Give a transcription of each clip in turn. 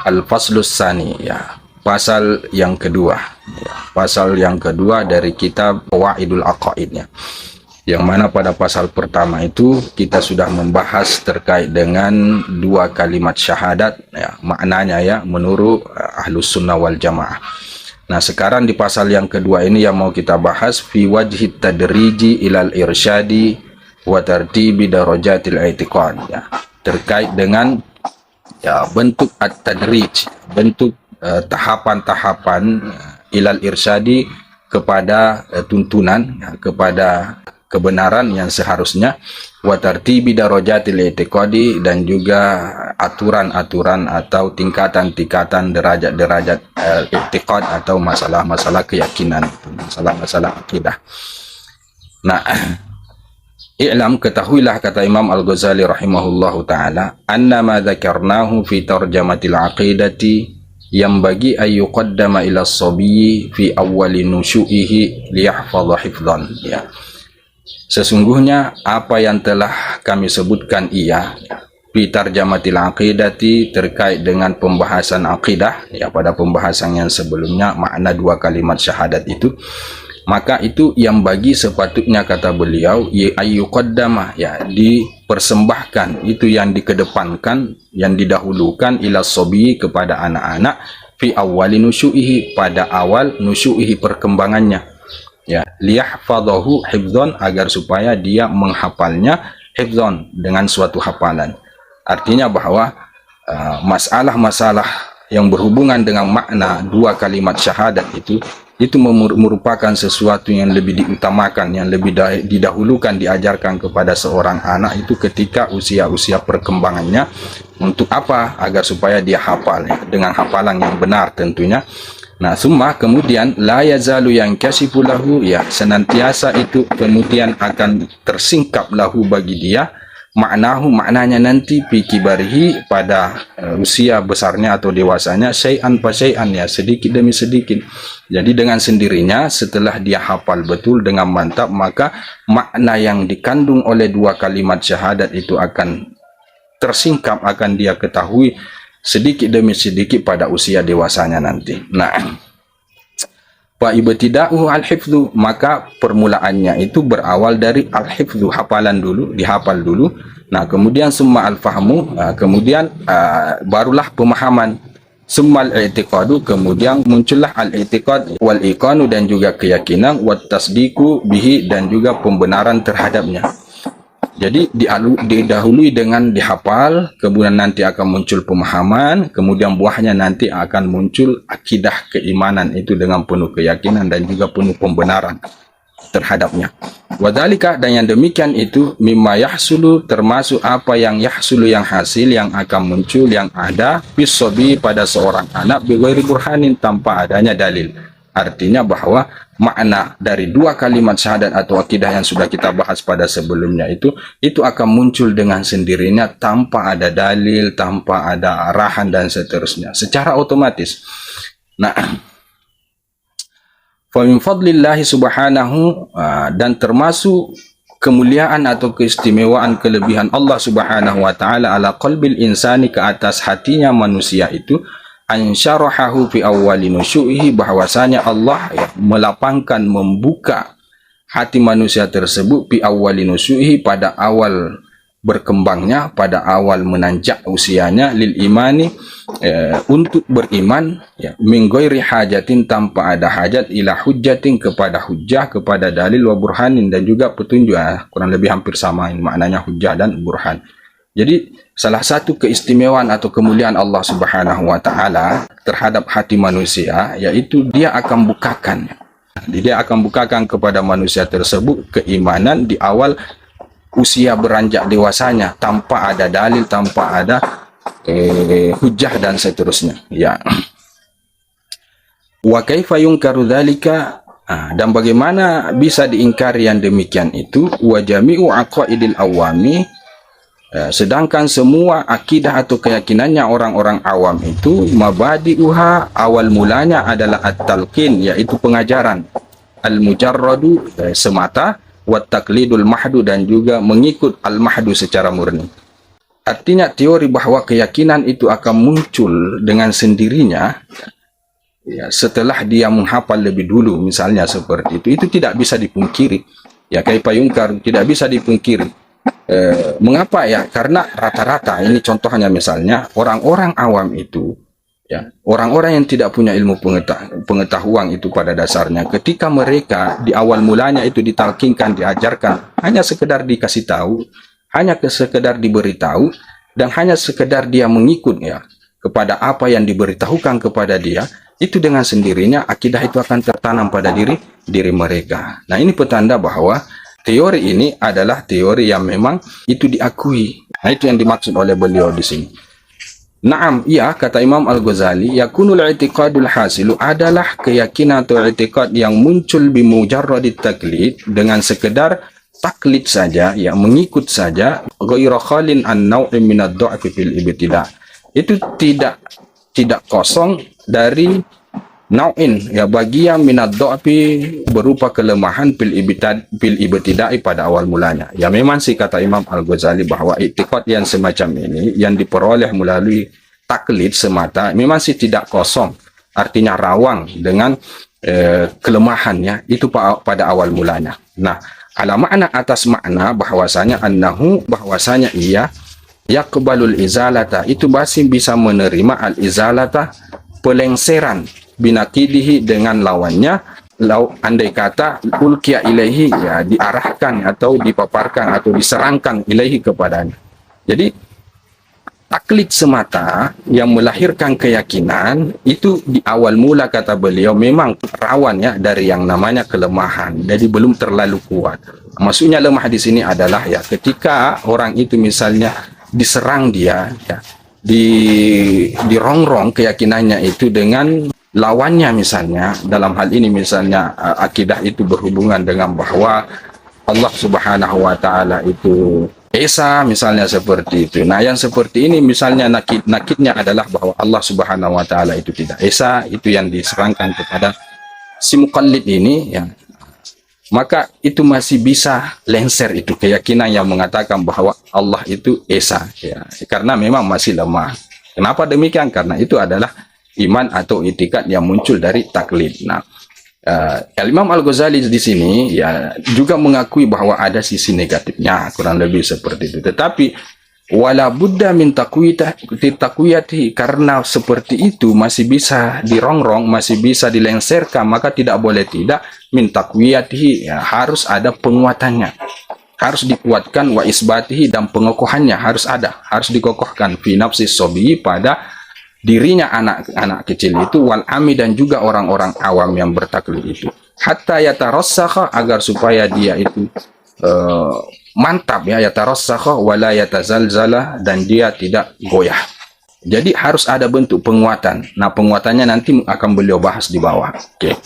Al-Faslus Tsani, ya, pasal yang kedua, ya, pasal yang kedua dari kitab Qawaidul Aqaid, ya. Yang mana pada pasal pertama itu kita sudah membahas terkait dengan dua kalimat syahadat, ya, maknanya ya menurut Ahlus Sunnah wal Jamaah. Nah, sekarang di pasal yang kedua ini yang mau kita bahas fi wajhi tadriji ilal irsyadi wa tartibi darajatil i'tiqad, ya, terkait dengan ya bentuk at-tadrij, bentuk tahapan-tahapan ilal irsyadi kepada tuntunan, ya, kepada kebenaran yang seharusnya, wa tartibi darajatil i'tiqadi, dan juga aturan-aturan atau tingkatan-tingkatan derajat-derajat i'tiqad atau masalah-masalah keyakinan, masalah-masalah akidah. Nah, i'lam, ketahuilah, kata Imam Al-Ghazali rahimahullahu ta'ala, annama dzakarnahu fi tarjamatil aqidati yang bagi ayyuqaddama ila as-sabiyyi fi awwali nusyu'ihi liyahfadha hifdhan, ya. Sesungguhnya apa yang telah kami sebutkan fi tarjamatil aqidati terkait dengan pembahasan akidah, ya, pada pembahasan yang sebelumnya makna dua kalimat syahadat itu, maka itu yang bagi sepatutnya, kata beliau, ayyuqaddama, ya, dipersembahkan, itu yang dikedepankan, yang didahulukan, ila sobi, kepada anak-anak, fi awwali nusyu'ihi, pada awal nusyu'ihi, perkembangannya, ya, liyahfadhahu hifdzan, agar supaya dia menghafalnya hifdzan, dengan suatu hafalan. Artinya bahwa masalah-masalah yang berhubungan dengan makna dua kalimat syahadat itu merupakan sesuatu yang lebih diutamakan, yang lebih didahulukan, diajarkan kepada seorang anak itu ketika usia-usia perkembangannya. Untuk apa? Agar supaya dia hafal, ya, dengan hafalan yang benar tentunya. Nah, summa, kemudian, la yazalu yang kasifu lahu, ya, senantiasa itu kemudian akan tersingkap lahu, bagi dia, maknahu, maknanya nanti, fi kibarihi, pada usia besarnya atau dewasanya, syai'an fa syai'an, ya, sedikit demi sedikit. Jadi dengan sendirinya setelah dia hafal betul dengan mantap, maka makna yang dikandung oleh dua kalimat syahadat itu akan tersingkap, akan dia ketahui sedikit demi sedikit pada usia dewasanya nanti. Nah, fa ibtida'uhu al-hifdhu, maka permulaannya itu berawal dari al-hifdhu, hafalan dulu, dihafal dulu. Nah, kemudian summa al-fahmu, kemudian barulah pemahaman. Summa al-i'tiqadu, kemudian muncullah al-i'tiqad, wal iqanu, dan juga keyakinan, wat tasdiqu bihi, dan juga pembenaran terhadapnya. Jadi didahului dengan dihafal, kemudian nanti akan muncul pemahaman, kemudian buahnya nanti akan muncul akidah, keimanan itu dengan penuh keyakinan dan juga penuh pembenaran terhadapnya. Wadzalika, dan yang demikian itu, mimma yahsulu, termasuk apa yang yahsulu, yang hasil, yang akan muncul, yang ada bisobi, pada seorang anak, bighairi burhanin, tanpa adanya dalil. Artinya bahwa makna dari dua kalimat syahadat atau akidah yang sudah kita bahas pada sebelumnya itu akan muncul dengan sendirinya, tanpa ada dalil, tanpa ada arahan, dan seterusnya, secara otomatis. Nah, fa min fadlillahi subhanahu, dan termasuk kemuliaan atau keistimewaan, kelebihan Allah subhanahu wa ta'ala ala qalbil insani, ke atas hatinya manusia itu, ansyarahahu fi awwali nusyu'ihi, bahwasanya Allah, ya, melapangkan, membuka hati manusia tersebut, fi awwali nusyu'ihi, pada awal berkembangnya, pada awal menanjak usianya, lil imani, untuk beriman, ya, min ghairi hajatin, tanpa ada hajat, ila hujjatin, kepada hujjah, kepada dalil, wa burhanin, dan juga petunjuk, kurang lebih hampir sama maknanya hujjah dan burhan. Jadi salah satu keistimewaan atau kemuliaan Allah subhanahu wa ta'ala terhadap hati manusia, yaitu dia akan bukakan, dia akan bukakan kepada manusia tersebut keimanan di awal usia beranjak dewasanya, tanpa ada dalil, tanpa ada hujjah, dan seterusnya, ya. Wa kaifa yunkaru dzalika, dan bagaimana bisa diingkari yang demikian itu, wa jami'u aqaidil awami, sedangkan semua akidah atau keyakinannya orang-orang awam itu, mabadi'uha, awal mulanya adalah at-talqin, yaitu pengajaran, al-mujarradu, semata, wat taklidul mahdu, dan juga mengikut al-mahdu secara murni. Artinya teori bahwa keyakinan itu akan muncul dengan sendirinya ya, setelah dia menghafal lebih dulu, misalnya seperti itu tidak bisa dipungkiri. Ya, kaifa yungkar, tidak bisa dipungkiri. Mengapa ya? Karena rata-rata, ini contohnya misalnya, orang-orang awam itu, ya, orang-orang yang tidak punya ilmu pengetahuan itu pada dasarnya, ketika mereka di awal mulanya itu ditalkinkan, diajarkan, hanya sekedar dikasih tahu, hanya sekedar diberitahu, dan hanya sekedar dia mengikut ya kepada apa yang diberitahukan kepada dia, itu dengan sendirinya akidah itu akan tertanam pada diri mereka. Nah, ini petanda bahwa teori ini adalah teori yang memang itu diakui. Nah, itu yang dimaksud oleh beliau di sini. Naam, iya, kata Imam Al-Ghazali, yakunul i'tiqadul hasilu adalah keyakinan atau i'tiqad yang muncul bimujarradit taklid, dengan sekedar taklid saja, ya, mengikut saja, ghairu khalin an naw'in min ad-dha'fi fil ibtida'. Itu tidak kosong dari nau'in, ya, bagian min ad-dha'fi berupa kelemahan fil ibtida'i pada awal mulanya. Ya, memang sih kata Imam Al-Ghazali bahwa i'tiqad yang semacam ini yang diperoleh melalui taklid semata memang sih tidak kosong, artinya rawang dengan kelemahannya itu pada awal mulanya. Nah, ala makna atas makna bahwasanya annahu, bahwasanya ia yaqbalul izalata, itu masih bisa menerima al izalata, pelengseran, binakidihi, dengan lawannya, andai kata ulkiya ilaihi, ya, diarahkan atau dipaparkan atau diserangkan ilaihi kepadanya. Jadi taklid semata yang melahirkan keyakinan itu di awal mula, kata beliau, memang rawan ya dari yang namanya kelemahan, jadi belum terlalu kuat. Maksudnya lemah di sini adalah ya ketika orang itu misalnya diserang dia, ya, dirongrong keyakinannya itu dengan lawannya, misalnya dalam hal ini misalnya akidah itu berhubungan dengan bahwa Allah Subhanahu wa taala itu Esa, misalnya seperti itu. Nah, yang seperti ini misalnya nakidnya adalah bahwa Allah Subhanahu wa taala itu tidak Esa, itu yang diserangkan kepada si muqallid ini, ya. Maka itu masih bisa lengser itu keyakinan yang mengatakan bahwa Allah itu Esa, ya. Karena memang masih lemah. Kenapa demikian? Karena itu adalah iman atau itikad yang muncul dari taklid. Nah, Imam Al-Ghazali di sini ya juga mengakui bahwa ada sisi negatifnya, kurang lebih seperti itu. Tetapi wala buddha min taqwiyatihi, karena seperti itu masih bisa dirongrong, masih bisa dilengserkan, maka tidak boleh tidak min taqwiyatihi, ya, harus ada penguatannya, harus dikuatkan, wa isbatihi, dan pengokohannya harus ada, harus dikokohkan fi nafsis sobi, pada dirinya anak-anak kecil itu, wal ami, dan juga orang-orang awam yang bertaklid itu, hatta yatarassakha, agar supaya dia itu mantap, ya, yatarassakha wala yatazalzala, dan dia tidak goyah. Jadi harus ada bentuk penguatan. Nah, penguatannya nanti akan beliau bahas di bawah. Oke.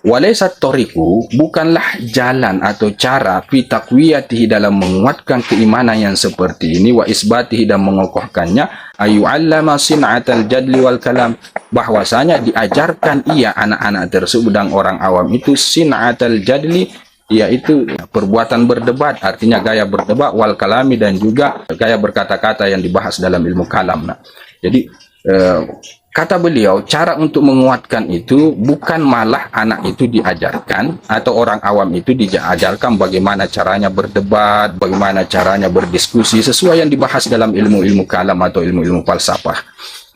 Walaysat tariqu, bukanlah jalan atau cara fi taqwiyatihi, dalam menguatkan keimanan yang seperti ini, wa isbatihi, dan mengokohkannya, ayu'allama sin'atal jadli wal kalam, bahwasanya diajarkan ia anak-anak tersebut dan orang awam itu sin'atal jadli, yaitu perbuatan berdebat, artinya gaya berdebat, wal kalami, dan juga gaya berkata-kata yang dibahas dalam ilmu kalam. Nah, jadi kata beliau, cara untuk menguatkan itu bukan malah anak itu diajarkan atau orang awam itu diajarkan bagaimana caranya berdebat, bagaimana caranya berdiskusi sesuai yang dibahas dalam ilmu-ilmu kalam atau ilmu-ilmu falsafah.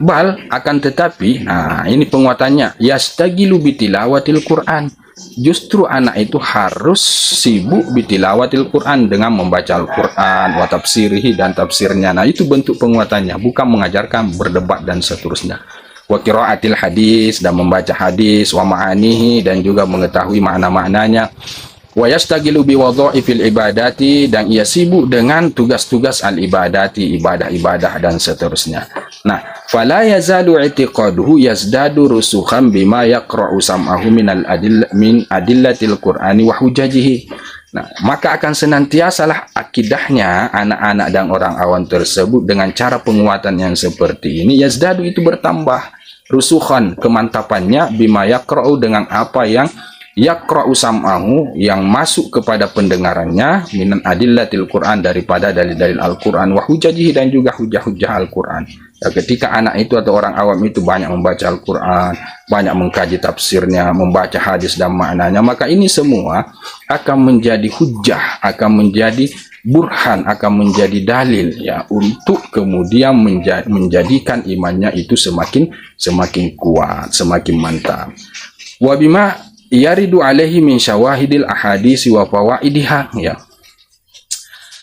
Bal, akan tetapi, nah ini penguatannya, yastagilu bitilawatil Quran. Justru anak itu harus sibuk bitilawatil Quran, dengan membaca Al-Quran, wa tafsirihi, dan tafsirnya. Nah, itu bentuk penguatannya, bukan mengajarkan berdebat dan seterusnya. Wa qiraatil hadis, dan membaca hadis, wa ma'anihi, dan juga mengetahui makna-maknanya. Wa yastagilu bi wadha'ifil ibadati, dan ia sibuk dengan tugas-tugas al-ibadati, ibadah-ibadah dan seterusnya. Nah, fala yazalu i'tiqaduhu yazdadu rusukhan bima yaqra'u sam'ahu min adillatil Qur'ani wa hujajihi. Nah, maka akan senantiasalah akidahnya anak-anak dan orang awam tersebut dengan cara penguatan yang seperti ini, yazdadu, itu bertambah, rusukhan, kemantapannya, bima yaqra'u, dengan apa yang yaqra'u sam'ahu, yang masuk kepada pendengarannya, minan adillatil Quran, daripada dalil-dalil Al-Quran, wa hujajihi, dan juga hujah-hujah Al-Quran. Ya, ketika anak itu atau orang awam itu banyak membaca Al-Quran, banyak mengkaji tafsirnya, membaca hadis dan maknanya, maka ini semua akan menjadi hujah, akan menjadi burhan, akan menjadi dalil, ya, untuk kemudian menjadikan imannya itu semakin kuat, semakin mantap. Wa bima yaridu alaihi min syawahidil ahadisi wa fawaidiha, ya.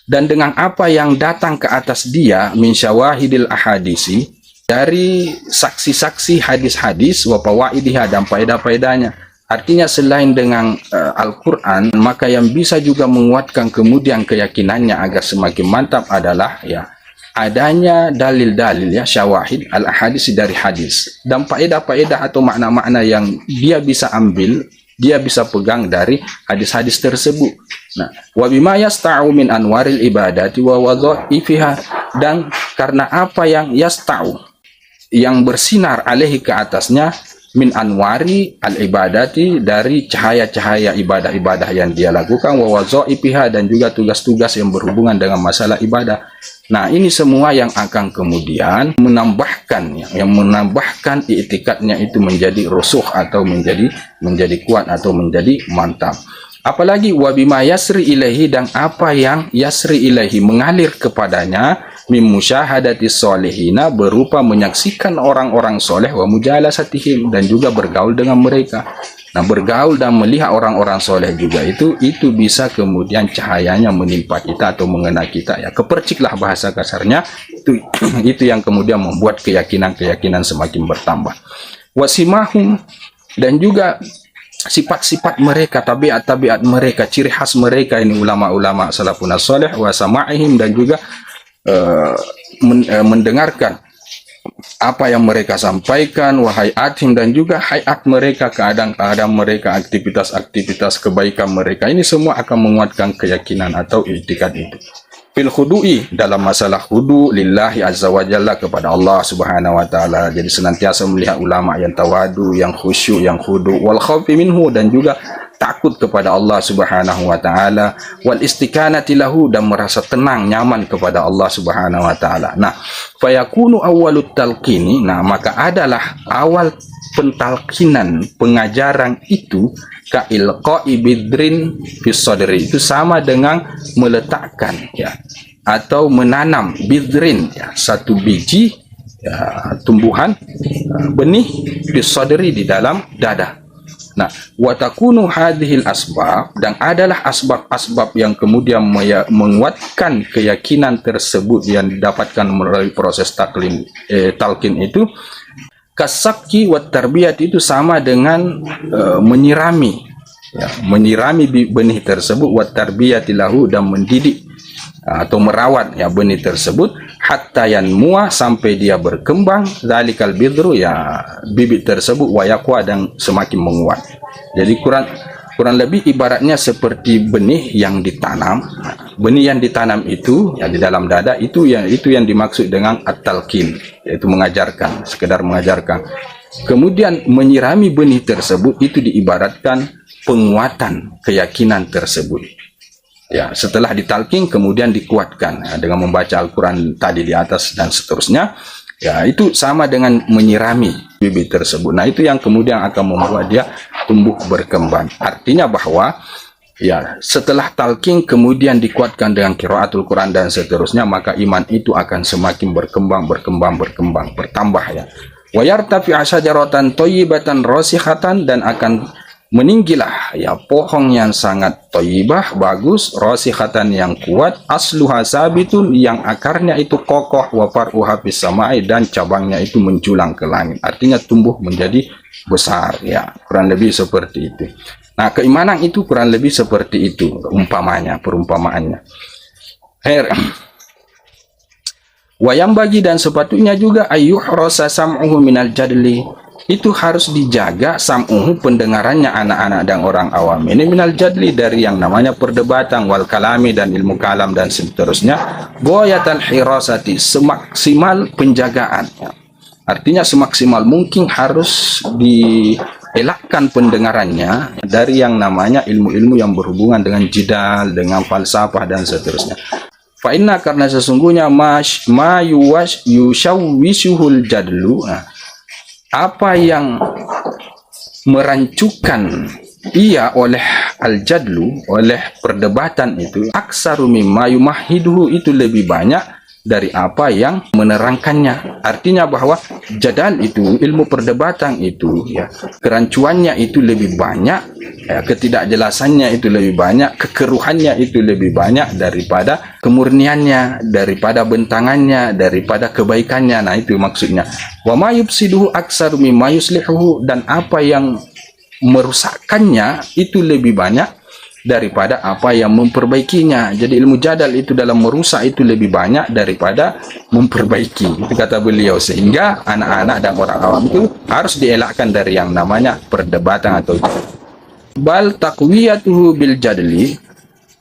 Dan dengan apa yang datang ke atas dia min syawahidil ahadisi, dari saksi-saksi hadis-hadis, wa fawaidiha, dan faedah-faedahnya. Artinya selain dengan Al-Quran, maka yang bisa juga menguatkan kemudian keyakinannya agar semakin mantap adalah, ya, adanya dalil-dalil, ya, syawahid al-ahadis, dari hadis, dan faedah-faedah atau makna-makna yang dia bisa ambil, dia bisa pegang dari hadis-hadis tersebut. Nah, wa bima yasta'u min anwaril ibadati wa wadha'ifiha, dan karena apa yang yasta'u, yang bersinar alaihi, ke atasnya, min anwari al-ibadati, dari cahaya-cahaya ibadah-ibadah yang dia lakukan, wa wadha'ifiha, dan juga tugas-tugas yang berhubungan dengan masalah ibadah. Nah, ini semua yang akan kemudian menambahkan, yang menambahkan i'tikadnya itu menjadi rusuh, atau menjadi kuat, atau menjadi mantap. Apalagi wa bima yasri ilaihi, dan apa yang yasri ilaihi, mengalir kepadanya, min musyahadati sholihina, berupa menyaksikan orang-orang soleh, wa mujalasatihim, dan juga bergaul dengan mereka. Nah, bergaul dan melihat orang-orang soleh juga itu bisa kemudian cahayanya menimpa kita atau mengena kita, ya, keperciklah bahasa kasarnya, itu yang kemudian membuat keyakinan semakin bertambah. Wasimahum, dan juga sifat-sifat mereka, tabiat-tabiat mereka, ciri khas mereka, ini ulama-ulama salafun salih, wa sama'ihim, dan juga mendengarkan apa yang mereka sampaikan, wahai atim, dan juga hayat mereka, keadaan-keadaan mereka, aktivitas-aktivitas kebaikan mereka, ini semua akan menguatkan keyakinan atau i'tikad itu. Fil khudu'i, dalam masalah khudu lillahi azza wa jalla, kepada Allah subhanahu wa ta'ala. Jadi senantiasa melihat ulama yang tawadu, yang khusyuk, yang khudu, wal khawfi minhu, dan juga takut kepada Allah subhanahu wa ta'ala, wal istikanati lahu, dan merasa tenang, nyaman kepada Allah subhanahu wa ta'ala. Nah, fayakunu awwalut talqini, nah, maka adalah awal pentalkinan, pengajaran itu, ka ilqa'i bidrin fis sadri, itu sama dengan meletakkan, ya, atau menanam bidrin, ya, satu biji, ya, tumbuhan, benih, fis sadri, di dalam dada. Nah, wa takunu hadhil asbab, dan adalah asbab-asbab yang kemudian menguatkan keyakinan tersebut yang didapatkan melalui proses talqin itu, kasabki wa tarbiyat, itu sama dengan menyirami, ya, menyirami benih tersebut, wa tarbiyati lahu, dan mendidik atau merawat, ya, benih tersebut, hatta yanmu'a, sampai dia berkembang, zalikal bidru, ya, bibit tersebut, wa yaqwa, dan semakin menguat. Jadi kurang lebih ibaratnya seperti benih yang ditanam. Benih yang ditanam itu, ya, di dalam dada, itu yang dimaksud dengan at-talqin, yaitu mengajarkan, sekedar mengajarkan. Kemudian menyirami benih tersebut itu diibaratkan penguatan keyakinan tersebut. Ya, setelah ditalqin kemudian dikuatkan, ya, dengan membaca Al-Quran tadi di atas dan seterusnya. Ya, itu sama dengan menyirami bibit tersebut. Nah, itu yang kemudian akan membuat dia tumbuh berkembang. Artinya bahwa, ya, setelah talqin kemudian dikuatkan dengan qiraatul Quran dan seterusnya, maka iman itu akan semakin berkembang, bertambah, ya. Wa yartafi asyajaratan thayyibatan rasikhatan, dan akan meninggilah, ya, pohon yang sangat thayyibah, bagus, rasikhatan, yang kuat, asluha sabitun, yang akarnya itu kokoh, wa far'uha fis samai, dan cabangnya itu menjulang ke langit. Artinya tumbuh menjadi besar, ya, kurang lebih seperti itu. Nah, keimanan itu kurang lebih seperti itu perumpamaannya. Wayang bagi, dan sepatutnya juga ayuh rasa sam'uhu minal jadli, itu harus dijaga sam'uhu, pendengarannya anak-anak dan orang awam ini, minal jadli, dari yang namanya perdebatan, wal kalami, dan ilmu kalam dan seterusnya, goyatal hirasati, semaksimal penjagaan. Artinya semaksimal mungkin harus elakkan pendengarannya dari yang namanya ilmu-ilmu yang berhubungan dengan jidal, dengan falsafah dan seterusnya. Fa inna, karena sesungguhnya yushawwisuhul jadlu, apa yang merancukan ia oleh al-jadlu, oleh perdebatan itu, aksaru mimma yumahiduhu, itu lebih banyak dari apa yang menerangkannya. Artinya bahwa jadal itu, ilmu perdebatan itu, ya, kerancuannya itu lebih banyak, ya, ketidakjelasannya itu lebih banyak, kekeruhannya itu lebih banyak daripada kemurniannya, daripada bentangannya, daripada kebaikannya. Nah, itu maksudnya. Wa ma yufsiduhu aksaru mimma yuslihuhu, dan apa yang merusakkannya itu lebih banyak daripada apa yang memperbaikinya. Jadi ilmu jadal itu dalam merusak itu lebih banyak daripada memperbaiki, itu kata beliau. Sehingga anak-anak dan orang awam itu harus dielakkan dari yang namanya perdebatan atau bal taqwiyatuhu bil jadli,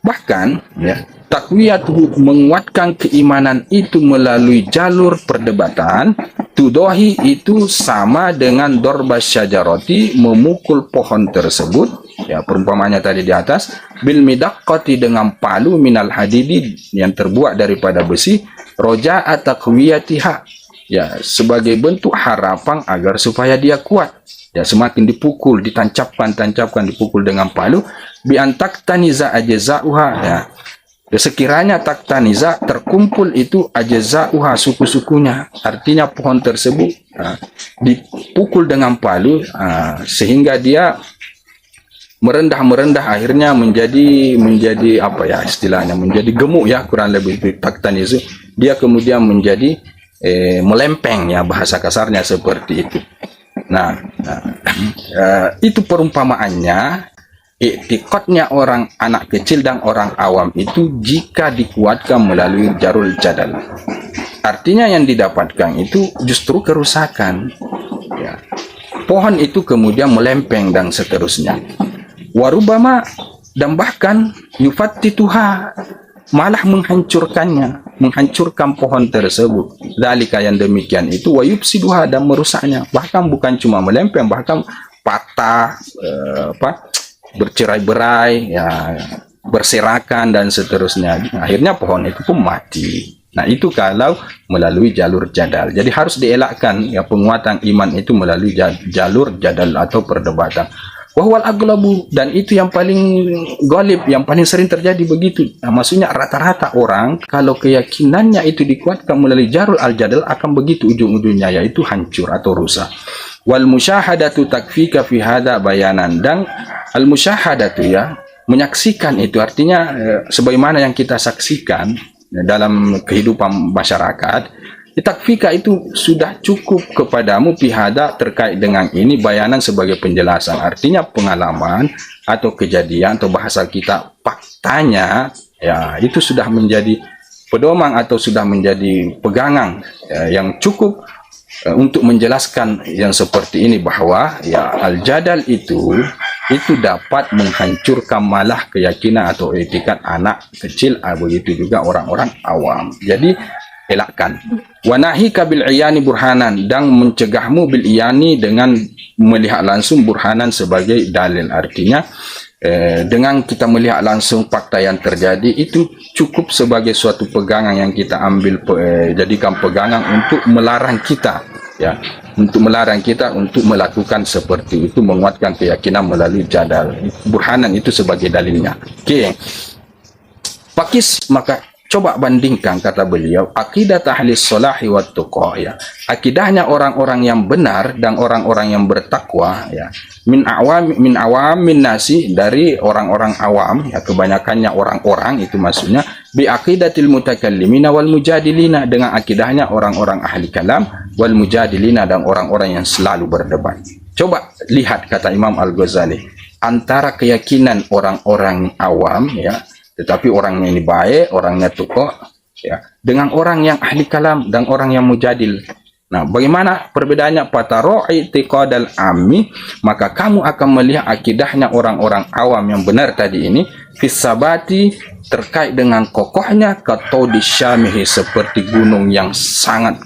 bahkan ya, taqwiyatuhu, menguatkan keimanan itu melalui jalur perdebatan, tudohi, itu sama dengan dorbas syajarati, memukul pohon tersebut, ya, perumpamannya tadi di atas, bil midaqqati, dengan palu, minal hadidi, yang terbuat daripada besi, roja'a taqwiyatiha, ya, sebagai bentuk harapan agar supaya dia kuat. Ya, semakin dipukul, ditancapkan, dipukul dengan palu, bi antaktaniza ajza'uha, ya. Sekiranya taktaniza, terkumpul itu ajza'uha, suku-sukunya. Artinya pohon tersebut dipukul dengan palu, sehingga dia merendah, akhirnya menjadi apa ya istilahnya, menjadi gemuk, ya, kurang lebih itu taktanizu. Dia kemudian menjadi melempeng, ya, bahasa kasarnya seperti itu. Nah, itu perumpamaannya. Iktikadnya orang anak kecil dan orang awam itu jika dikuatkan melalui jarul jadal, artinya yang didapatkan itu justru kerusakan, ya. Pohon itu kemudian melempeng dan seterusnya. Warubama, dan bahkan yufattituha, malah menghancurkan pohon tersebut. Dalika, yang demikian itu, wa yufsiduha, dan merusaknya. Bahkan bukan cuma melempeng, bahkan patah, bercerai-berai, ya, berserakan dan seterusnya. Akhirnya pohon itu pun mati. Nah, itu kalau melalui jalur jadal. Jadi harus dielakkan, ya, penguatan iman itu melalui jalur jadal atau perdebatan. Wahwal aglabu, dan itu yang paling golib, yang paling sering terjadi begitu. Nah, maksudnya rata-rata orang kalau keyakinannya itu dikuatkan melalui jalur al-jadal akan begitu ujung-ujungnya, yaitu hancur atau rusak. Wal musyahadatu takfika fi hada bayanan, dan al musyahadatu, ya, menyaksikan itu artinya sebagaimana yang kita saksikan dalam kehidupan masyarakat. Takfika itu sudah cukup kepadamu pihada, terkait dengan ini, bayanan, sebagai penjelasan. Artinya pengalaman atau kejadian, atau bahasa kita faktanya, ya, itu sudah menjadi pedoman atau sudah menjadi pegangan, ya, yang cukup untuk menjelaskan yang seperti ini, bahwa, ya, al-jadal itu dapat menghancurkan malah keyakinan atau etikad anak kecil, begitu juga orang-orang awam. Jadi elakkan. Wanahika bil iyani burhanan, dan mencegahmu bil iyani, dengan melihat langsung, burhanan sebagai dalil. Artinya dengan kita melihat langsung fakta yang terjadi itu cukup sebagai suatu pegangan yang kita ambil, jadikan pegangan untuk melarang kita, ya, untuk melarang kita untuk melakukan seperti itu, menguatkan keyakinan melalui jadal. Burhanan itu sebagai dalilnya. Oke. Pakis, maka coba bandingkan, kata beliau, akidah ahli salahi wa tuqa, ya, akidahnya orang-orang yang benar dan orang-orang yang bertakwa, ya, min awamin nasi, dari orang-orang awam, ya, kebanyakannya orang-orang itu maksudnya, bi aqidatil mutakallimina wal mujadilina, dengan akidahnya orang-orang ahli kalam, wal mujadilina, dan orang-orang yang selalu berdebat. Coba lihat, kata Imam Al-Ghazali, antara keyakinan orang-orang awam, ya, tetapi orangnya ini baik, orangnya tuqo, ya, dengan orang yang ahli kalam dan orang yang mujadil. Nah, bagaimana perbedaannya? Pataro'i tiqadal ammi, maka kamu akan melihat akidahnya orang-orang awam yang benar tadi ini, fisabati, terkait dengan kokohnya, katodi syamihi, seperti gunung yang sangat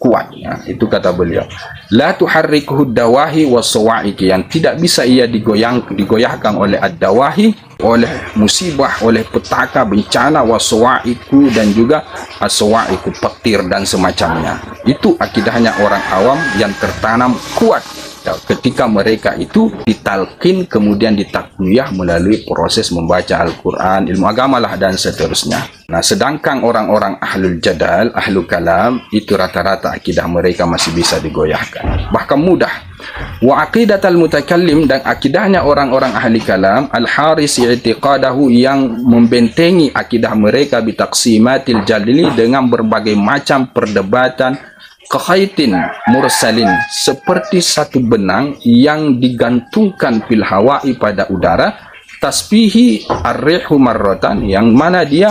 kuat. Ya, itu kata beliau. La tuharrikuhu dawahi was-sawa'iqi, yang tidak bisa ia digoyahkan oleh ad-dawahi, oleh musibah, oleh petaka, bencana, was-sawa'iqu, dan juga as-sawa'iqu, petir dan semacamnya. Itu akidahnya orang awam yang tertanam kuat. Ya, ketika mereka itu ditalqin kemudian ditakwiyah melalui proses membaca Al-Quran, ilmu agama lah dan seterusnya. Nah, sedangkan orang-orang ahlul jadal, ahlul kalam, itu rata-rata akidah mereka masih bisa digoyahkan, bahkan mudah. Wa aqidatal mutakallim, dan akidahnya orang-orang ahli kalam, al-haris i'tiqadahu, yang membentengi akidah mereka bitaqsimatil jalili, dengan berbagai macam perdebatan, kakhaitin mursalin, seperti satu benang yang digantungkan fil hawa'i, pada udara, tasbihi ar-rihu marrotan, yang mana dia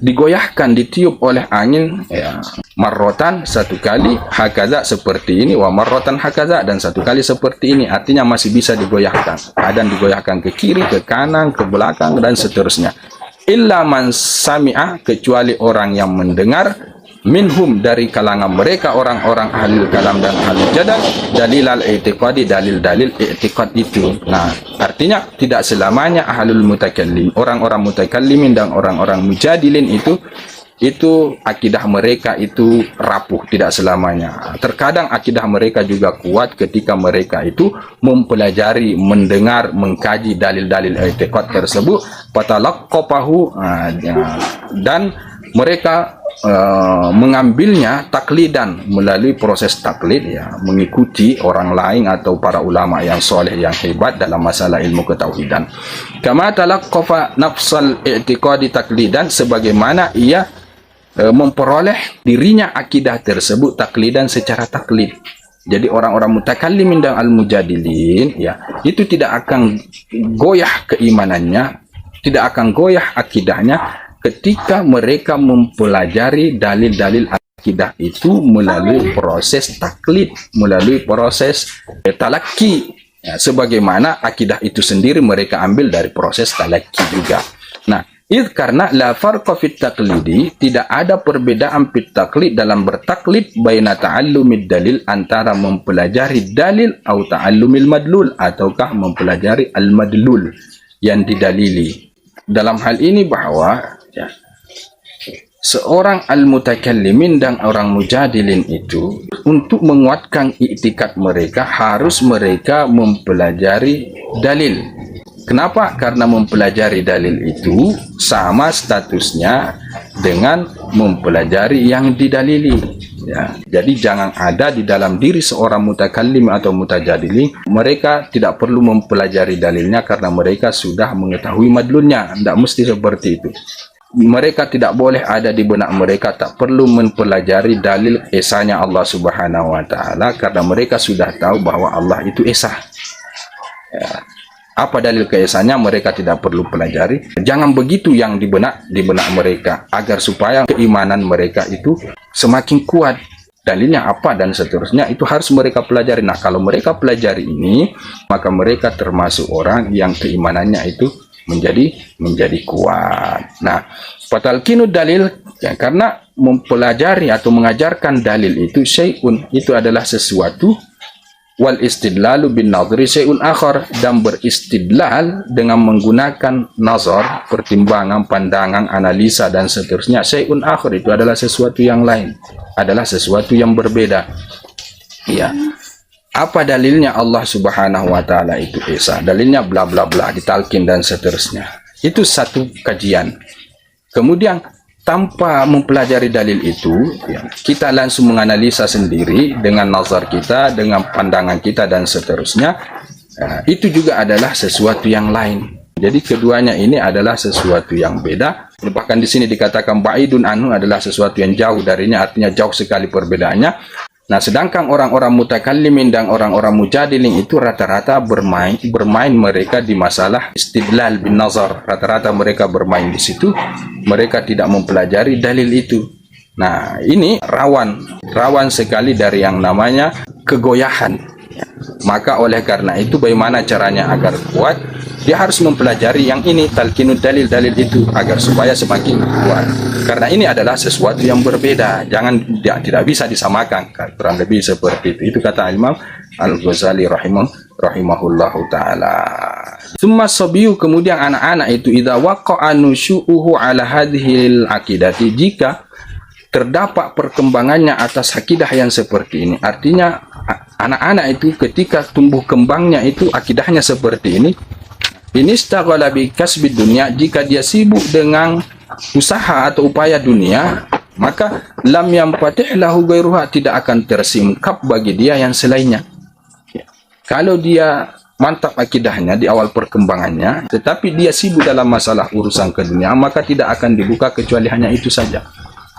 digoyahkan, ditiup oleh angin, ya, marrotan satu kali, hakaza seperti ini, wa marrotan hakaza, dan satu kali seperti ini. Artinya masih bisa digoyahkan, kadang digoyahkan ke kiri, ke kanan, ke belakang, dan seterusnya. Illa man sami'a, kecuali orang yang mendengar, minhum, dari kalangan mereka orang-orang ahli kalam dan ahli jadal, dalil al-i'tiqadi, dalil-dalil i'tiqad itu. Nah, artinya tidak selamanya ahlul mutakallim, orang-orang mutakallimin dan orang-orang mujadilin itu akidah mereka itu rapuh, tidak selamanya. Terkadang akidah mereka juga kuat ketika mereka itu mempelajari, mendengar, mengkaji dalil-dalil i'tiqad tersebut, patalaqqafahu, dan mereka mengambilnya taklidan, melalui proses taklid, ya, mengikuti orang lain atau para ulama yang soleh, yang hebat dalam masalah ilmu ketauhidan. Kama talaqqafa nafsal i'tiqadi taklidan, sebagaimana ia memperoleh dirinya akidah tersebut taklidan, secara taklid. Jadi orang-orang mutakallimin dan al-mujadilin, ya, itu tidak akan goyah keimanannya, tidak akan goyah akidahnya ketika mereka mempelajari dalil-dalil akidah itu melalui proses taklid, melalui proses talaki, ya, sebagaimana akidah itu sendiri mereka ambil dari proses talaki juga. Nah, karena la farqa fit taqlidi, tidak ada perbedaan fit taqlid, dalam bertaklid, baina ta'allumid dalil, antara mempelajari dalil, atau ta'allumil madlul, ataukah mempelajari al-madlul, yang didalili. Dalam hal ini bahwa, ya, seorang al-mutakallimin dan orang mujadilin itu, untuk menguatkan i'tikad mereka, harus mereka mempelajari dalil. Kenapa? Karena mempelajari dalil itu sama statusnya dengan mempelajari yang didalili. Ya, jadi jangan ada di dalam diri seorang mutakallim atau mutajadili, mereka tidak perlu mempelajari dalilnya karena mereka sudah mengetahui madlunnya. Tidak mesti seperti itu. Mereka tidak boleh ada di benak mereka tak perlu mempelajari dalil esanya Allah Subhanahu wa Ta'ala, karena mereka sudah tahu bahwa Allah itu esa. Ya. Apa dalil keesanya mereka tidak perlu pelajari. Jangan begitu yang di benak mereka, agar supaya keimanan mereka itu semakin kuat. Dalilnya apa dan seterusnya itu harus mereka pelajari. Nah, kalau mereka pelajari ini, maka mereka termasuk orang yang keimanannya itu menjadi kuat. Nah, fatalkinu dalil, ya, karena mempelajari atau mengajarkan dalil itu syai'un, itu adalah sesuatu, wal istidlalu bin nadhri syai'un akhar, dan beristidlal dengan menggunakan nazar, pertimbangan, pandangan, analisa dan seterusnya, syai'un akhar, itu adalah sesuatu yang lain, adalah sesuatu yang berbeda. Ya. Apa dalilnya Allah Subhanahu wa Ta'ala itu esa? Dalilnya bla bla bla, ditalkin dan seterusnya. Itu satu kajian. Kemudian tanpa mempelajari dalil itu, ya, kita langsung menganalisa sendiri dengan nazar kita, dengan pandangan kita dan seterusnya. Itu juga adalah sesuatu yang lain. Jadi keduanya ini adalah sesuatu yang beda. Bahkan di sini dikatakan ba'idun anhu, adalah sesuatu yang jauh darinya, artinya jauh sekali perbedaannya. Nah, sedangkan orang-orang mutakallimin dan orang-orang mujadilin itu rata-rata bermain mereka di masalah istidlal bin nazar. Rata-rata mereka bermain di situ. Mereka tidak mempelajari dalil itu. Nah, ini rawan sekali dari yang namanya kegoyahan. Maka oleh karena itu, bagaimana caranya agar kuat? dia harus mempelajari yang ini, talqinud dalil-dalil itu, agar supaya semakin kuat. Karena ini adalah sesuatu yang berbeda, tidak bisa disamakan, kurang lebih seperti itu. Itu kata Imam Al-Ghazali rahimahullahu ta'ala. Summa sabiyu, kemudian anak-anak itu, idza waqa'a nusyu'uhu ala hadhil aqidati, jika terdapat perkembangannya atas akidah yang seperti ini. Artinya anak-anak itu ketika tumbuh kembangnya itu akidahnya seperti ini istaghala bi kasbid dunya, jika dia sibuk dengan usaha atau upaya dunia, maka lam yamfatih lahu ghairuha, tidak akan tersingkap bagi dia yang selainnya. Kalau dia mantap akidahnya di awal perkembangannya, tetapi dia sibuk dalam masalah urusan ke dunia, maka tidak akan dibuka kecuali hanya itu saja.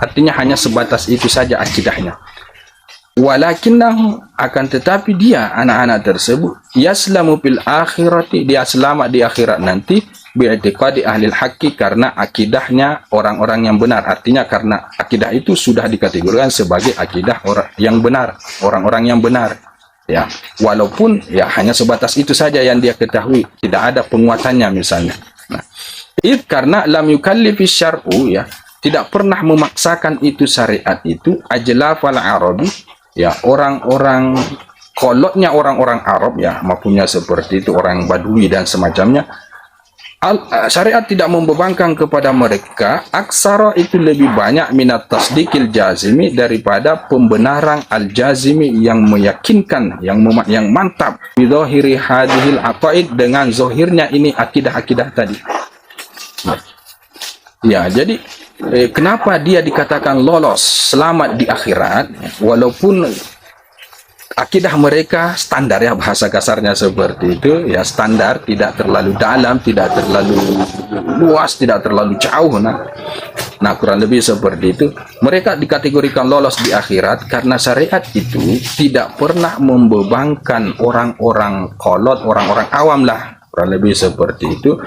Artinya hanya sebatas itu saja akidahnya. Walakinnahu, akan tetapi dia, anak-anak tersebut, yaslamu fil akhirati, dia selamat di akhirat nanti, bi'tiqadi ahlil haqqi, karena akidahnya orang-orang yang benar. Artinya karena akidah itu sudah dikategorikan sebagai akidah orang yang benar, orang-orang yang benar. Ya, walaupun ya hanya sebatas itu saja yang dia ketahui, tidak ada penguatannya misalnya. Nah, itu karena lam yukallifi syar'u, ya, tidak pernah memaksakan itu syariat itu, ajlafal arabi, ya, orang-orang kolotnya orang-orang Arab, ya, maupun seperti itu orang Badui dan semacamnya. Syariat tidak membebankan kepada mereka aksara, itu lebih banyak, minat tasdikil jazimi, daripada pembenaran al-jazimi yang meyakinkan, yang mantap, bidhahiri hadhil aqaid, dengan zohirnya ini akidah-akidah tadi. Ya, jadi kenapa dia dikatakan lolos, selamat di akhirat, walaupun akidah mereka standar, ya, bahasa kasarnya seperti itu, ya, standar, tidak terlalu dalam, tidak terlalu luas, tidak terlalu jauh. Nah, kurang lebih seperti itu. Mereka dikategorikan lolos di akhirat karena syariat itu tidak pernah membebankan orang-orang kolot, orang-orang awam lah, kurang lebih seperti itu,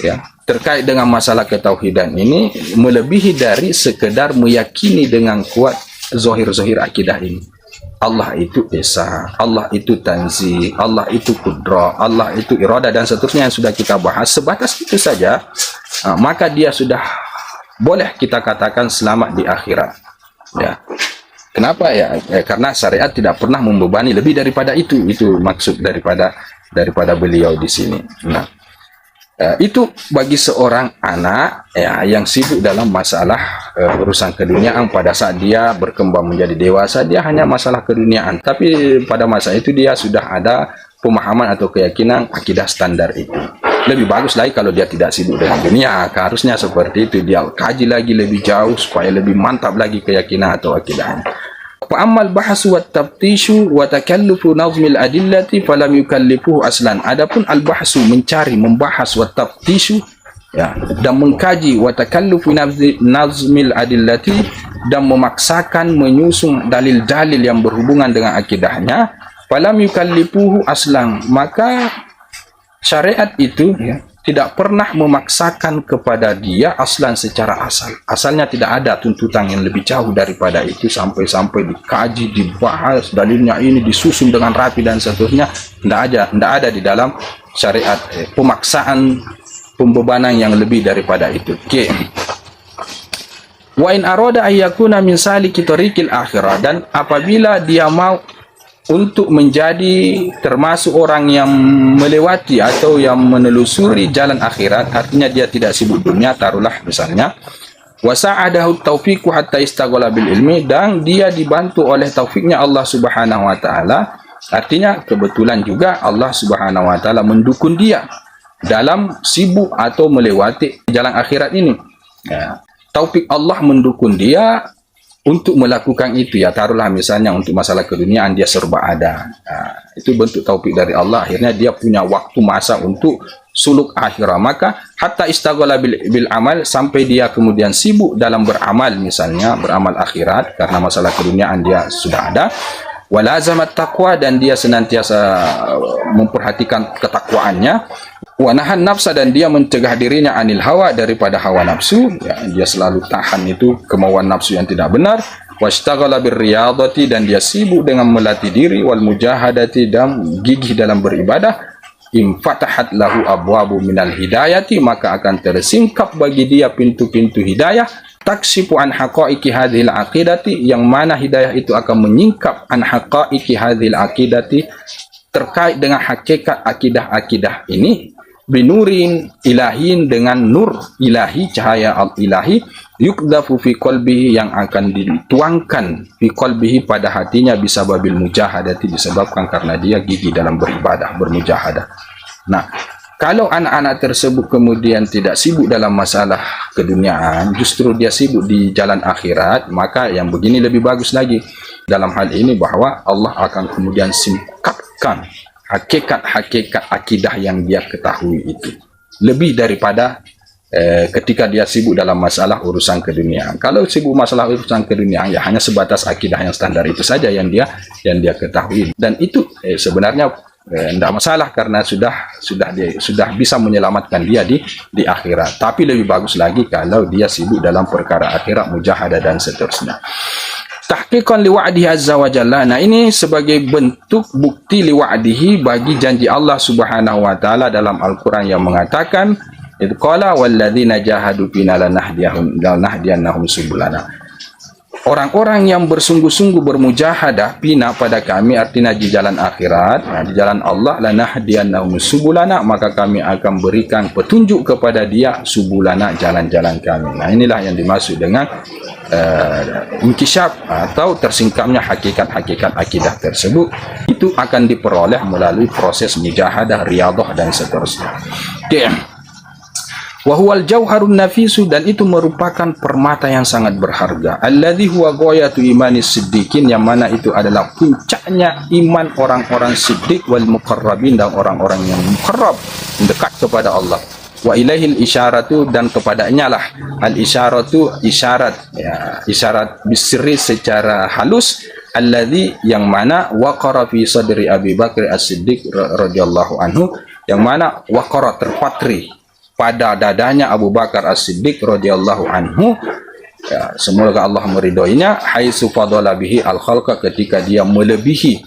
ya. Terkait dengan masalah ketauhidan ini, melebihi dari sekedar meyakini dengan kuat zohir-zohir akidah ini. Allah itu esa, Allah itu tanzih, Allah itu kudrah, Allah itu irada, dan seterusnya yang sudah kita bahas. Sebatas itu saja, maka dia sudah boleh kita katakan selamat di akhirat. Ya. Kenapa, ya? Karena syariat tidak pernah membebani lebih daripada itu. Itu maksud daripada beliau di sini. Nah, itu bagi seorang anak, ya, yang sibuk dalam masalah urusan keduniaan. Pada saat dia berkembang menjadi dewasa, dia hanya masalah keduniaan, tapi pada masa itu dia sudah ada pemahaman atau keyakinan akidah standar itu. Lebih bagus lagi kalau dia tidak sibuk dengan dunia, harusnya seperti itu, dia kaji lagi lebih jauh supaya lebih mantap lagi keyakinan atau akidahnya. Fa'ammal bahasu wa tabtishu wa takallufu nazmil adillati falam yukallifuhu aslan. Adapun al-bahasu, mencari, membahas, wa tabtishu, ya, dan mengkaji, wa takallufu nazmil adillati, dan memaksakan menyusun dalil-dalil yang berhubungan dengan akidahnya, falam yukallifuhu aslan, maka syariat itu, ya, tidak pernah memaksakan kepada dia aslan, secara asal. Asalnya tidak ada tuntutan yang lebih jauh daripada itu, sampai dikaji, dibahas, dalilnya ini disusun dengan rapi dan seterusnya. Tidak ada di dalam syariat pemaksaan, pembebanan yang lebih daripada itu. Okay. Wa in arada ayyakuna min saliki tariqil akhirah, dan apabila dia mau untuk menjadi termasuk orang yang melewati atau yang menelusuri jalan akhirat, artinya dia tidak sibuk dunia, taruhlah misalnya, wasa'adahu taufiqu hatta istaghala bil ilmi, dan dia dibantu oleh taufiknya Allah Subhanahu wa taala, artinya kebetulan juga Allah Subhanahu wa taala mendukung dia dalam sibuk atau melewati jalan akhirat ini. Ya, taufik Allah mendukung dia untuk melakukan itu, ya, taruhlah misalnya untuk masalah keduniaan dia serba ada. Nah, itu bentuk taufik dari Allah, akhirnya dia punya waktu masa untuk suluk akhirat, maka hatta istaghala bil amal, sampai dia kemudian sibuk dalam beramal, misalnya beramal akhirat, karena masalah keduniaan dia sudah ada. Walazamat taqwa, dan dia senantiasa memperhatikan ketakwaannya. Wa nahan nafsa, dan dia mencegah dirinya anil hawa, daripada hawa nafsu, ya, dia selalu tahan itu kemauan nafsu yang tidak benar. Washtaghala birriyadati, dan dia sibuk dengan melatih diri, wal mujahadati, dan gigih dalam beribadah. infatahat lahu abwabu minal hidayati, maka akan tersingkap bagi dia pintu-pintu hidayah. Taksifu an haqaiqi hadhil aqidati, yang mana hidayah itu akan menyingkap an haqaiqi hadhil aqidati, terkait dengan hakikat akidah-akidah ini, binurin ilahin, dengan nur ilahi, cahaya ilahi, yukdafu fi qalbihi, yang akan dituangkan fi qalbihi, pada hatinya, bisa babil mujahadati, disebabkan karena dia gigih dalam beribadah, bermujahadah. Nah, kalau anak-anak tersebut kemudian tidak sibuk dalam masalah keduniaan, justru dia sibuk di jalan akhirat, maka yang begini lebih bagus lagi. Dalam hal ini bahwa Allah akan kemudian singkapkan hakikat-hakikat akidah yang dia ketahui itu, lebih daripada ketika dia sibuk dalam masalah urusan keduniaan. Kalau sibuk masalah urusan keduniaan, ya hanya sebatas akidah yang standar itu saja yang dia ketahui, dan itu sebenarnya tidak masalah, karena sudah bisa menyelamatkan dia di akhirat. Tapi lebih bagus lagi kalau dia sibuk dalam perkara akhirat, mujahadah dan seterusnya. Tahqiqan liwa'dihi azza wa jalla. Nah, ini sebagai bentuk bukti liwa'dihi, bagi janji Allah subhanahu wa ta'ala dalam Al-Quran yang mengatakan, idh qala walladzina jahadu fina lanahdiyannahum subulana. Orang-orang yang bersungguh-sungguh bermujahadah pina, pada kami, artinya di jalan akhirat, di jalan Allah, lanahdiyannahum subulana, maka kami akan berikan petunjuk kepada dia subulana, jalan-jalan kami. Nah, inilah yang dimaksud dengan inkishaf atau tersingkapnya hakikat-hakikat akidah tersebut. Itu akan diperoleh melalui proses mujahadah, riyadhah dan seterusnya. Okay. Wahuwal jauharun nafisu, dan itu merupakan permata yang sangat berharga. Alladhi huwa ghayatu imanis siddiqin, yang mana itu adalah puncaknya iman orang-orang siddiq wal muqarrabin, dan orang-orang yang muqarrab, dekat kepada Allah. Wa ilaihil isyaratu, dan kepadanya lah al isyaratu, isyarat, ya, isyarat bisri, secara halus. Alladhi, yang mana waqara fi sadri Abi Bakr As-Siddiq radhiyallahu anhu, yang mana waqara, terpatri pada dadanya Abu Bakar As-Siddiq radhiyallahu anhu, ya, semoga Allah meridhoinya, haitsu fadala bihi al-khalqa, ketika dia melebihi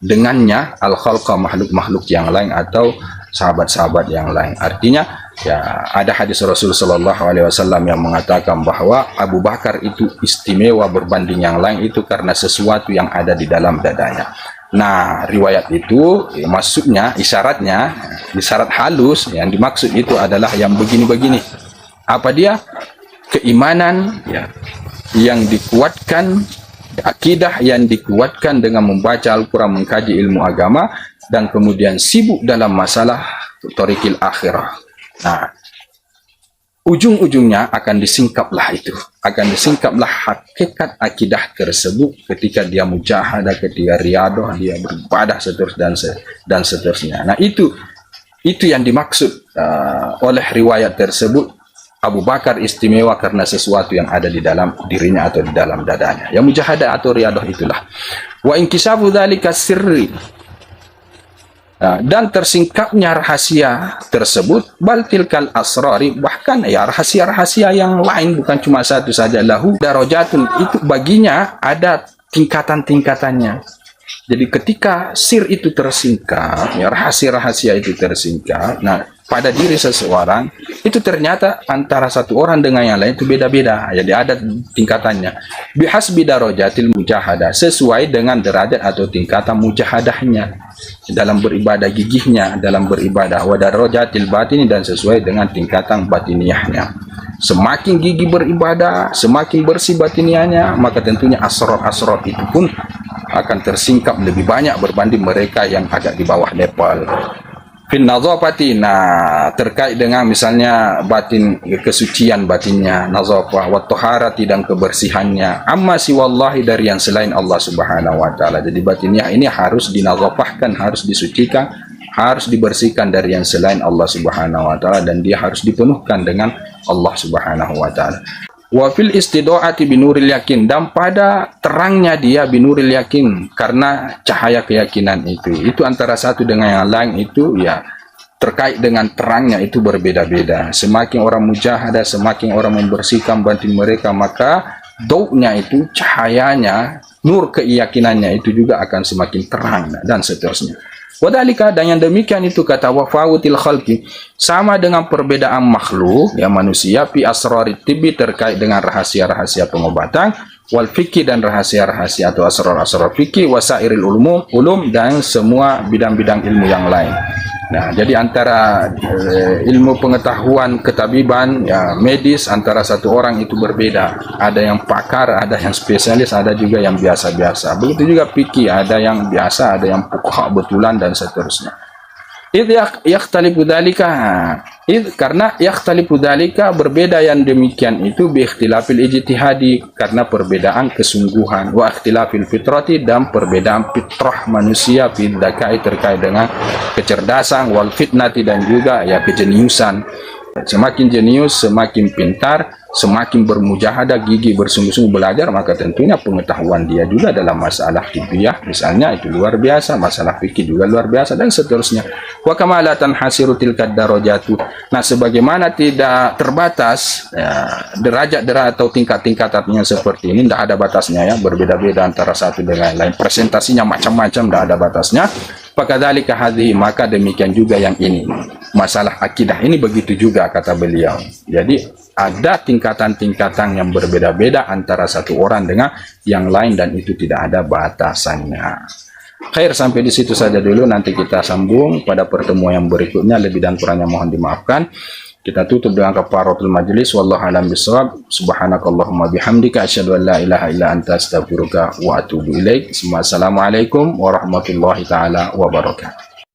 dengannya al-khalqa, makhluk-makhluk yang lain atau sahabat-sahabat yang lain. Artinya, ya, ada hadis Rasul sallallahu alaihi wasallam yang mengatakan bahwa Abu Bakar itu istimewa berbanding yang lain itu karena sesuatu yang ada di dalam dadanya. Nah, riwayat itu maksudnya, isyarat halus yang dimaksud itu adalah yang begini-begini. Apa dia? Keimanan, ya, yang dikuatkan, akidah yang dikuatkan dengan membaca Al-Quran, mengkaji ilmu agama, dan kemudian sibuk dalam masalah thoriqil akhirah. Nah, ujung-ujungnya akan disingkaplah hakikat akidah tersebut ketika dia mujahadah, ketika riyadhah, dia beribadah dan seterusnya. Nah, itu yang dimaksud oleh riwayat tersebut. Abu Bakar istimewa karena sesuatu yang ada di dalam dirinya atau di dalam dadanya. Yang mujahadah atau riyadhah itulah. Wa inkisafu dzalika sirri, dan tersingkapnya rahasia tersebut, bal tilkal asrari, bahkan ya rahasia-rahasia yang lain, bukan cuma satu saja, lahu darajatun, itu baginya ada tingkatan-tingkatannya. Jadi ketika sir itu tersingkap, ya, rahasia-rahasia itu tersingkap, nah, pada diri seseorang itu ternyata antara satu orang dengan yang lain itu beda-beda. Jadi ada tingkatannya. Bihasbi darajatil mujahadah, sesuai dengan derajat atau tingkatan mujahadahnya dalam beribadah, gigihnya dalam beribadah. Wa darajatil batini, dan sesuai dengan tingkatan batiniyahnya. Semakin gigih beribadah, semakin bersih batiniyahnya, maka tentunya asrar-asrar itu pun akan tersingkap lebih banyak berbanding mereka yang agak di bawah level. Fin nazafati, nah, terkait dengan misalnya batin, kesucian batinnya, nazafah, wa taharati, dan kebersihannya, amma siwallahi, dari yang selain Allah Subhanahu wa taala. Jadi batinnya ini harus dinazafahkan, harus disucikan, harus dibersihkan dari yang selain Allah Subhanahu wa taala, dan dia harus dipenuhkan dengan Allah Subhanahu wa taala. Wa fil istidoati binuril yakin, dan pada terangnya dia binuril yakin, karena cahaya keyakinan itu antara satu dengan yang lain itu, ya, terkait dengan terangnya itu berbeda-beda. Semakin orang mujahadah, semakin orang membersihkan batin mereka, maka dauknya itu, cahayanya, nur keyakinannya itu juga akan semakin terang dan seterusnya. Wadhalika, dan yang demikian itu kata wafawutil khalqi, sama dengan perbedaan makhluk ya manusia fi asrarit tibbi terkait dengan rahasia-rahasia pengobatan, wal fikih dan rahasia-rahasia atau asrar-asrar fikih, wasairil ulum dan semua bidang-bidang ilmu yang lain. Nah, jadi antara ilmu pengetahuan ketabiban ya medis antara satu orang itu berbeda. Ada yang pakar, ada yang spesialis, ada juga yang biasa-biasa. Begitu juga fikih, ada yang biasa, ada yang fuqaha betulan dan seterusnya. Yakhtalifu dzalika, karena yakhtalifu dzalika berbeda yang demikian itu bi ikhtilafil ijtihadi, karena perbedaan kesungguhan, wa ikhtilafil fitrati dan perbedaan fitrah manusia fi dzakai terkait dengan kecerdasan, wal fitnati dan juga ya kejeniusan. Semakin jenius, semakin pintar, semakin bermujahadah, gigih, bersungguh-sungguh belajar, maka tentunya pengetahuan dia juga dalam masalah tibiah misalnya itu luar biasa, masalah fikih juga luar biasa dan seterusnya. Wa kama la tanhasiru tilka darajatu. Nah, sebagaimana tidak terbatas ya, derajat-derajat atau tingkat-tingkatannya seperti ini, tidak ada batasnya ya, berbeda-beda antara satu dengan lain, presentasinya macam-macam, tidak ada batasnya. Fakadzalika hadhihi, maka demikian juga yang ini, masalah akidah ini begitu juga kata beliau. Jadi ada tingkatan-tingkatan yang berbeda-beda antara satu orang dengan yang lain dan itu tidak ada batasannya. Khair, sampai di situ saja dulu, nanti kita sambung pada pertemuan yang berikutnya. Lebih dan kurangnya mohon dimaafkan. Kita tutup dengan kafaratul majelis. Wallahu a'lam bishawab. Subhanakallahumma bihamdika asyhadu an la ilaha illa anta astaghfiruka wa atubu ilaik. Assalamualaikum warahmatullahi taala wabarakatuh.